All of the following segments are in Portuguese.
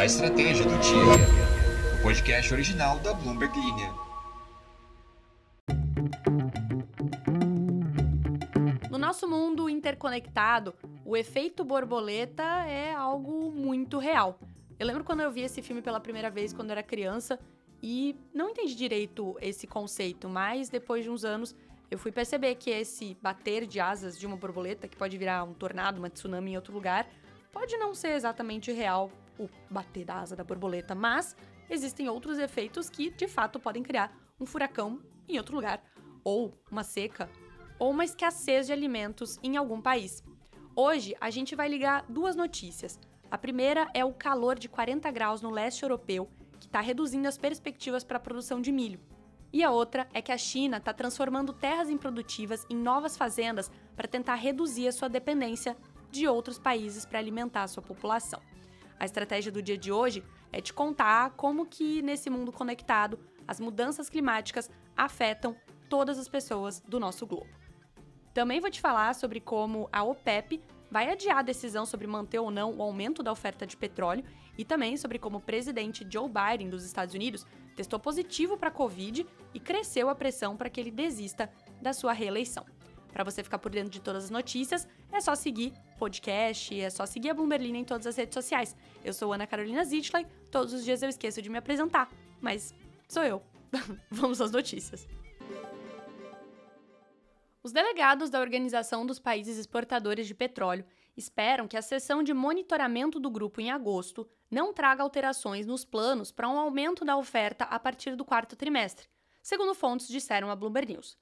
A Estratégia do Dia, o podcast original da Bloomberg Linha. No nosso mundo interconectado, o efeito borboleta é algo muito real. Eu lembro quando eu vi esse filme pela primeira vez quando eu era criança e não entendi direito esse conceito, mas depois de uns anos eu fui perceber que esse bater de asas de uma borboleta, que pode virar um tornado, uma tsunami em outro lugar, pode não ser exatamente real o bater da asa da borboleta, mas existem outros efeitos que de fato podem criar um furacão em outro lugar, ou uma seca, ou uma escassez de alimentos em algum país. Hoje, a gente vai ligar duas notícias. A primeira é o calor de 40 graus no leste europeu, que está reduzindo as perspectivas para a produção de milho. E a outra é que a China está transformando terras improdutivas em novas fazendas para tentar reduzir a sua dependência de outros países para alimentar a sua população. A estratégia do dia de hoje é te contar como que, nesse mundo conectado, as mudanças climáticas afetam todas as pessoas do nosso globo. Também vou te falar sobre como a OPEP vai adiar a decisão sobre manter ou não o aumento da oferta de petróleo e também sobre como o presidente Joe Biden dos Estados Unidos testou positivo para a Covid e cresceu a pressão para que ele desista da sua reeleição. Para você ficar por dentro de todas as notícias, é só seguir o podcast, é só seguir a Bloomberg Linha em todas as redes sociais. Eu sou Ana Carolina Zittley, todos os dias eu esqueço de me apresentar, mas sou eu. Vamos às notícias. Os delegados da Organização dos Países Exportadores de Petróleo esperam que a sessão de monitoramento do grupo em agosto não traga alterações nos planos para um aumento da oferta a partir do quarto trimestre, segundo fontes disseram à Bloomberg News.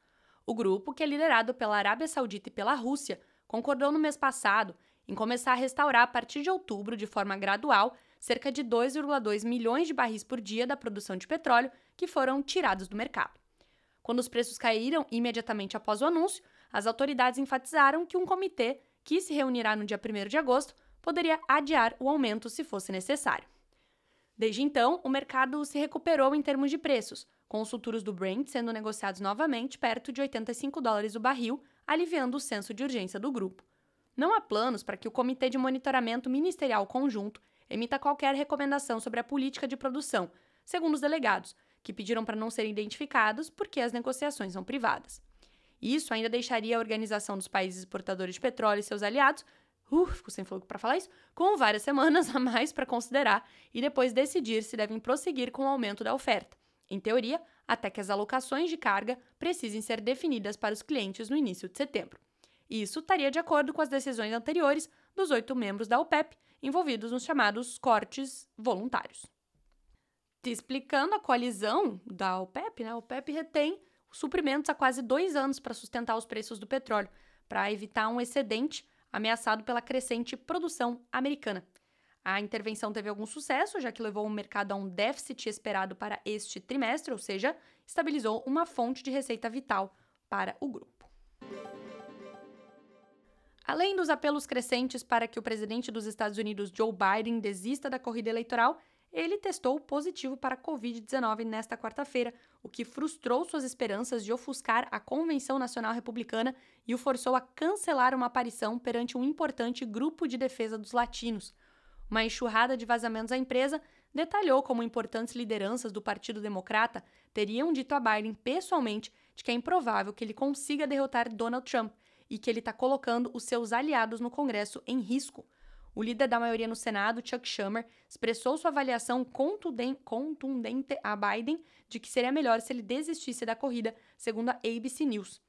O grupo, que é liderado pela Arábia Saudita e pela Rússia, concordou no mês passado em começar a restaurar a partir de outubro, de forma gradual, cerca de 2,2 milhões de barris por dia da produção de petróleo que foram tirados do mercado. Quando os preços caíram imediatamente após o anúncio, as autoridades enfatizaram que um comitê, que se reunirá no dia 1º de agosto, poderia adiar o aumento se fosse necessário. Desde então, o mercado se recuperou em termos de preços, com os futuros do Brent sendo negociados novamente perto de $85 o barril, aliviando o senso de urgência do grupo. Não há planos para que o Comitê de Monitoramento Ministerial Conjunto emita qualquer recomendação sobre a política de produção, segundo os delegados, que pediram para não serem identificados porque as negociações são privadas. Isso ainda deixaria a Organização dos Países Exportadores de Petróleo e seus aliados, fico sem fogo para falar isso, com várias semanas a mais para considerar e depois decidir se devem prosseguir com o aumento da oferta. Em teoria, até que as alocações de carga precisem ser definidas para os clientes no início de setembro. Isso estaria de acordo com as decisões anteriores dos 8 membros da OPEP envolvidos nos chamados cortes voluntários. Te explicando a coalizão da OPEP, a OPEP retém suprimentos há quase 2 anos para sustentar os preços do petróleo, para evitar um excedente ameaçado pela crescente produção americana. A intervenção teve algum sucesso, já que levou o mercado a um déficit esperado para este trimestre, ou seja, estabilizou uma fonte de receita vital para o grupo. Além dos apelos crescentes para que o presidente dos Estados Unidos, Joe Biden, desista da corrida eleitoral, ele testou positivo para a Covid-19 nesta quarta-feira, o que frustrou suas esperanças de ofuscar a Convenção Nacional Republicana e o forçou a cancelar uma aparição perante um importante grupo de defesa dos latinos. Uma enxurrada de vazamentos à empresa detalhou como importantes lideranças do Partido Democrata teriam dito a Biden pessoalmente de que é improvável que ele consiga derrotar Donald Trump e que ele está colocando os seus aliados no Congresso em risco. O líder da maioria no Senado, Chuck Schumer, expressou sua avaliação contundente a Biden de que seria melhor se ele desistisse da corrida, segundo a ABC News.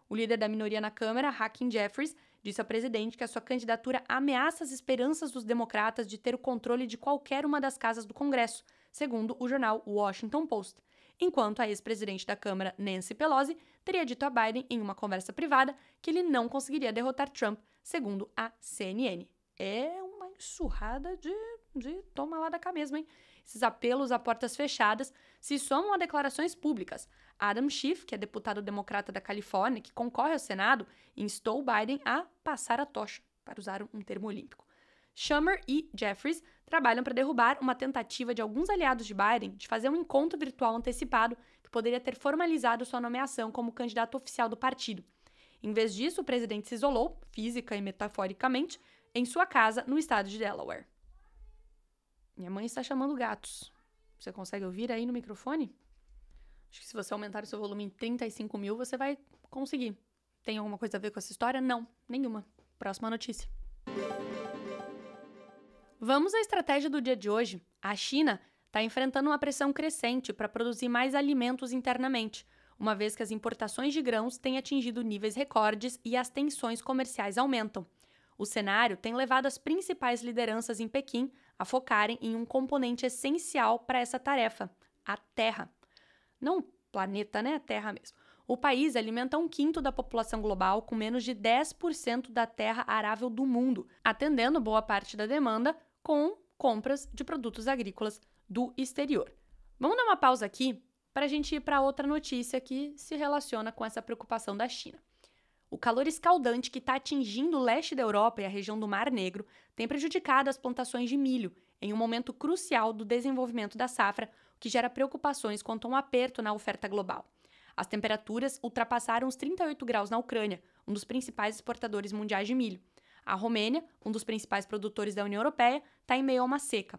O líder da minoria na Câmara, Hakeem Jeffries, disse ao presidente que a sua candidatura ameaça as esperanças dos democratas de ter o controle de qualquer uma das casas do Congresso, segundo o jornal Washington Post, enquanto a ex-presidente da Câmara, Nancy Pelosi, teria dito a Biden em uma conversa privada que ele não conseguiria derrotar Trump, segundo a CNN. É uma enxurrada de toma lá da cá mesmo, hein? Esses apelos a portas fechadas se somam a declarações públicas. Adam Schiff, que é deputado democrata da Califórnia, que concorre ao Senado, instou Biden a passar a tocha, para usar um termo olímpico. Schumer e Jeffries trabalham para derrubar uma tentativa de alguns aliados de Biden de fazer um encontro virtual antecipado que poderia ter formalizado sua nomeação como candidato oficial do partido. Em vez disso, o presidente se isolou, física e metaforicamente, em sua casa no estado de Delaware. Minha mãe está chamando gatos. Você consegue ouvir aí no microfone? Acho que se você aumentar o seu volume em 35 mil, você vai conseguir. Tem alguma coisa a ver com essa história? Não, nenhuma. Próxima notícia. Vamos à estratégia do dia de hoje. A China está enfrentando uma pressão crescente para produzir mais alimentos internamente, uma vez que as importações de grãos têm atingido níveis recordes e as tensões comerciais aumentam. O cenário tem levado as principais lideranças em Pequim a focarem em um componente essencial para essa tarefa, a terra. Não planeta, né? Terra mesmo. O país alimenta 1/5 da população global com menos de 10% da terra arável do mundo, atendendo boa parte da demanda com compras de produtos agrícolas do exterior. Vamos dar uma pausa aqui para a gente ir para outra notícia que se relaciona com essa preocupação da China. O calor escaldante que está atingindo o leste da Europa e a região do Mar Negro tem prejudicado as plantações de milho em um momento crucial do desenvolvimento da safra, o que gera preocupações quanto a um aperto na oferta global. As temperaturas ultrapassaram os 38 graus na Ucrânia, um dos principais exportadores mundiais de milho. A Romênia, um dos principais produtores da União Europeia, está em meio a uma seca.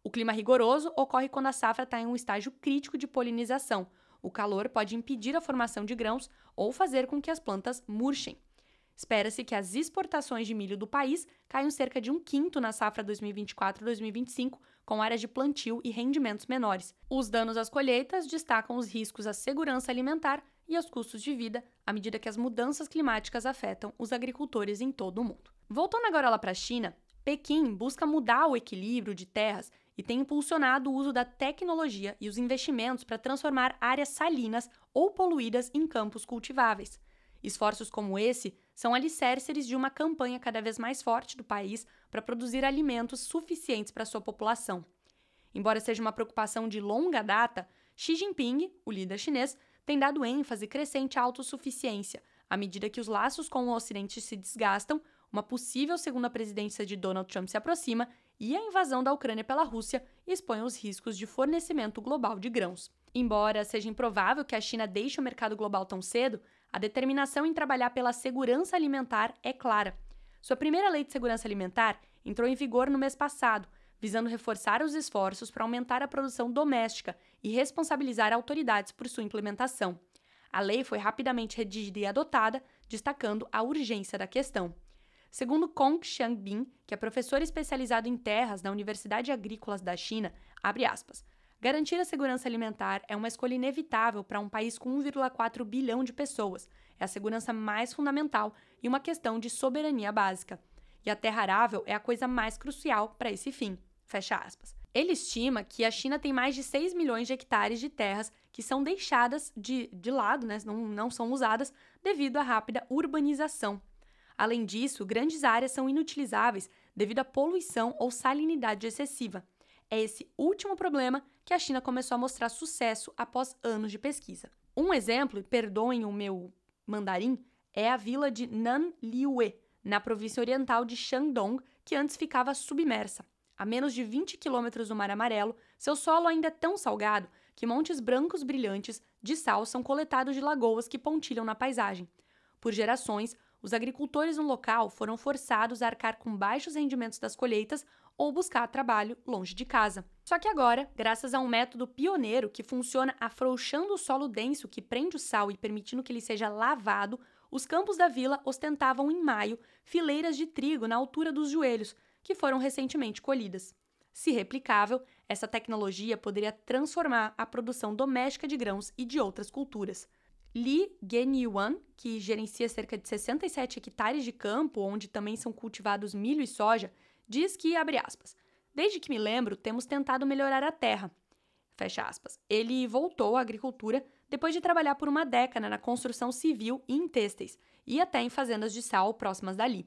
O clima rigoroso ocorre quando a safra está em um estágio crítico de polinização. O calor pode impedir a formação de grãos ou fazer com que as plantas murchem. Espera-se que as exportações de milho do país caiam cerca de 1/5 na safra 2024-2025, com áreas de plantio e rendimentos menores. Os danos às colheitas destacam os riscos à segurança alimentar e aos custos de vida à medida que as mudanças climáticas afetam os agricultores em todo o mundo. Voltando agora lá para a China, Pequim busca mudar o equilíbrio de terras e tem impulsionado o uso da tecnologia e os investimentos para transformar áreas salinas ou poluídas em campos cultiváveis. Esforços como esse são alicerces de uma campanha cada vez mais forte do país para produzir alimentos suficientes para sua população. Embora seja uma preocupação de longa data, Xi Jinping, o líder chinês, tem dado ênfase crescente à autossuficiência, à medida que os laços com o Ocidente se desgastam, uma possível segunda presidência de Donald Trump se aproxima e a invasão da Ucrânia pela Rússia expõe os riscos de fornecimento global de grãos. Embora seja improvável que a China deixe o mercado global tão cedo, a determinação em trabalhar pela segurança alimentar é clara. Sua primeira lei de segurança alimentar entrou em vigor no mês passado, visando reforçar os esforços para aumentar a produção doméstica e responsabilizar autoridades por sua implementação. A lei foi rapidamente redigida e adotada, destacando a urgência da questão. Segundo Kong Xiangbin, que é professor especializado em terras na Universidade Agrícola da China, abre aspas, garantir a segurança alimentar é uma escolha inevitável para um país com 1,4 bilhão de pessoas. É a segurança mais fundamental e uma questão de soberania básica. E a terra arável é a coisa mais crucial para esse fim. Fecha aspas. Ele estima que a China tem mais de 6 milhões de hectares de terras que são deixadas de lado, né, não são usadas devido à rápida urbanização. Além disso, grandes áreas são inutilizáveis devido à poluição ou salinidade excessiva. É esse último problema que a China começou a mostrar sucesso após anos de pesquisa. Um exemplo, e perdoem o meu mandarim, é a vila de Nanliue, na província oriental de Shandong, que antes ficava submersa. A menos de 20 quilômetros do Mar Amarelo, seu solo ainda é tão salgado que montes brancos brilhantes de sal são coletados de lagoas que pontilham na paisagem. Por gerações, os agricultores no local foram forçados a arcar com baixos rendimentos das colheitas ou buscar trabalho longe de casa. Só que agora, graças a um método pioneiro que funciona afrouxando o solo denso que prende o sal e permitindo que ele seja lavado, os campos da vila ostentavam em maio fileiras de trigo na altura dos joelhos, que foram recentemente colhidas. Se replicável, essa tecnologia poderia transformar a produção doméstica de grãos e de outras culturas. Li Genyuan, que gerencia cerca de 67 hectares de campo, onde também são cultivados milho e soja, diz que, abre aspas, desde que me lembro, temos tentado melhorar a terra. Fecha aspas. Ele voltou à agricultura depois de trabalhar por uma década na construção civil e em têxteis, e até em fazendas de sal próximas dali.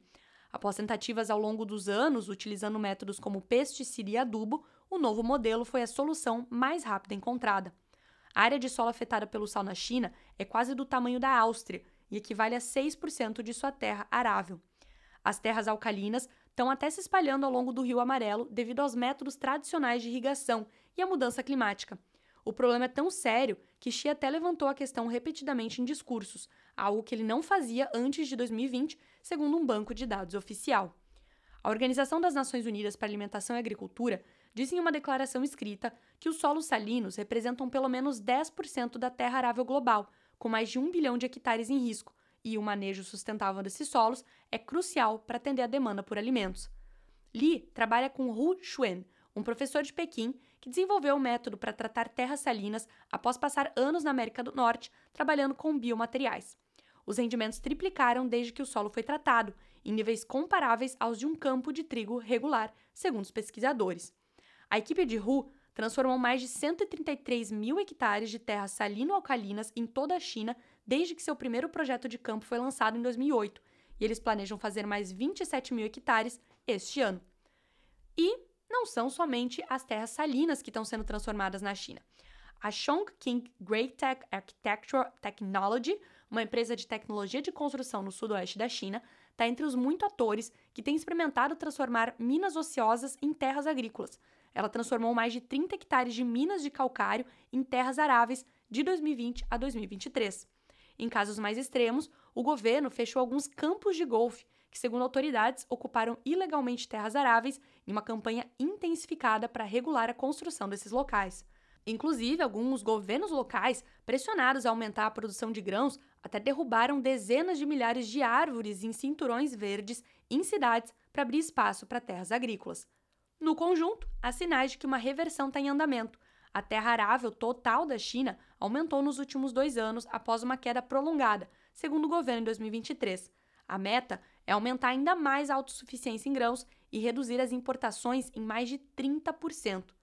Após tentativas ao longo dos anos, utilizando métodos como pesticida e adubo, o novo modelo foi a solução mais rápida encontrada. A área de solo afetada pelo sal na China é quase do tamanho da Áustria e equivale a 6% de sua terra arável. As terras alcalinas estão até se espalhando ao longo do Rio Amarelo devido aos métodos tradicionais de irrigação e à mudança climática. O problema é tão sério que Xi até levantou a questão repetidamente em discursos, algo que ele não fazia antes de 2020, segundo um banco de dados oficial. A Organização das Nações Unidas para a Alimentação e Agricultura disse em uma declaração escrita que os solos salinos representam pelo menos 10% da terra arável global, com mais de 1 bilhão de hectares em risco, e o manejo sustentável desses solos é crucial para atender a demanda por alimentos. Li trabalha com Hu Xuan, um professor de Pequim que desenvolveu um método para tratar terras salinas após passar anos na América do Norte trabalhando com biomateriais. Os rendimentos triplicaram desde que o solo foi tratado, em níveis comparáveis aos de um campo de trigo regular, segundo os pesquisadores. A equipe de Hu transformou mais de 133 mil hectares de terras salino-alcalinas em toda a China desde que seu primeiro projeto de campo foi lançado em 2008, e eles planejam fazer mais 27 mil hectares este ano. E não são somente as terras salinas que estão sendo transformadas na China. A Chongqing Greatech Architecture Technology, uma empresa de tecnologia de construção no sudoeste da China, está entre os muitos atores que têm experimentado transformar minas ociosas em terras agrícolas. Ela transformou mais de 30 hectares de minas de calcário em terras aráveis de 2020 a 2023. Em casos mais extremos, o governo fechou alguns campos de golfe, que, segundo autoridades, ocuparam ilegalmente terras aráveis em uma campanha intensificada para regular a construção desses locais. Inclusive, alguns governos locais, pressionados a aumentar a produção de grãos, até derrubaram dezenas de milhares de árvores em cinturões verdes em cidades para abrir espaço para terras agrícolas. No conjunto, há sinais de que uma reversão está em andamento. A terra arável total da China aumentou nos últimos 2 anos após uma queda prolongada, segundo o governo em 2023. A meta é aumentar ainda mais a autossuficiência em grãos e reduzir as importações em mais de 30%.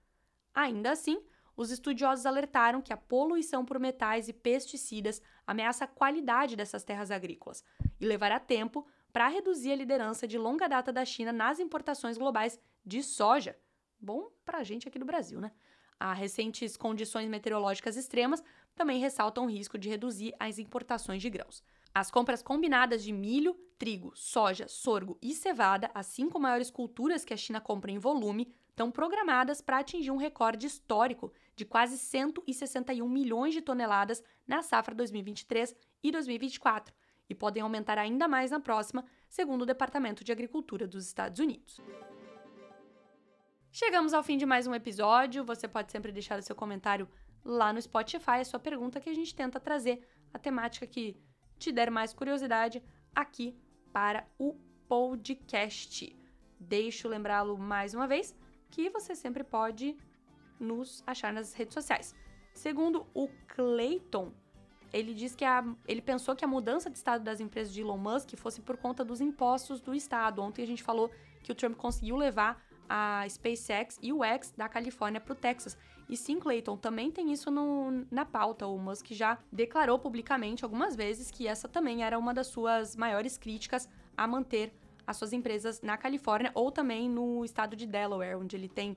Ainda assim, os estudiosos alertaram que a poluição por metais e pesticidas ameaça a qualidade dessas terras agrícolas e levará tempo para reduzir a liderança de longa data da China nas importações globais de soja. Bom para a gente aqui do Brasil, né? As recentes condições meteorológicas extremas também ressaltam o risco de reduzir as importações de grãos. As compras combinadas de milho, trigo, soja, sorgo e cevada, as 5 maiores culturas que a China compra em volume, estão programadas para atingir um recorde histórico de quase 161 milhões de toneladas na safra 2023 e 2024, e podem aumentar ainda mais na próxima, segundo o Departamento de Agricultura dos Estados Unidos. Chegamos ao fim de mais um episódio. Você pode sempre deixar o seu comentário lá no Spotify, a sua pergunta, que a gente tenta trazer a temática que te der mais curiosidade aqui para o podcast. Deixo lembrá-lo mais uma vez que você sempre pode nos achar nas redes sociais. Segundo o Clayton, ele diz que ele pensou que a mudança de estado das empresas de Elon Musk fosse por conta dos impostos do estado. Ontem a gente falou que o Trump conseguiu levar a SpaceX e o X da Califórnia para o Texas. E sim, Clayton, também tem isso na pauta. O Musk já declarou publicamente algumas vezes que essa também era uma das suas maiores críticas a manter as suas empresas na Califórnia ou também no estado de Delaware, onde ele tem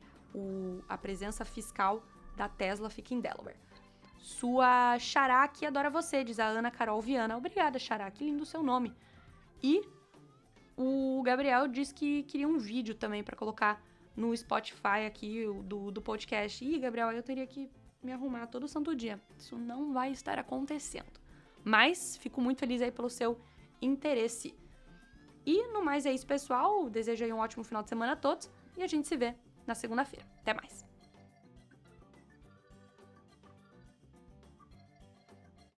a presença fiscal da Tesla, fica em Delaware. Sua xará que adora você, diz a Ana Carol Viana. Obrigada, xará, que lindo o seu nome. E o Gabriel disse que queria um vídeo também para colocar no Spotify aqui do podcast. Ih, Gabriel, eu teria que me arrumar todo santo dia. Isso não vai estar acontecendo. Mas fico muito feliz aí pelo seu interesse. E no mais é isso, pessoal. Desejo aí um ótimo final de semana a todos e a gente se vê na segunda-feira. Até mais!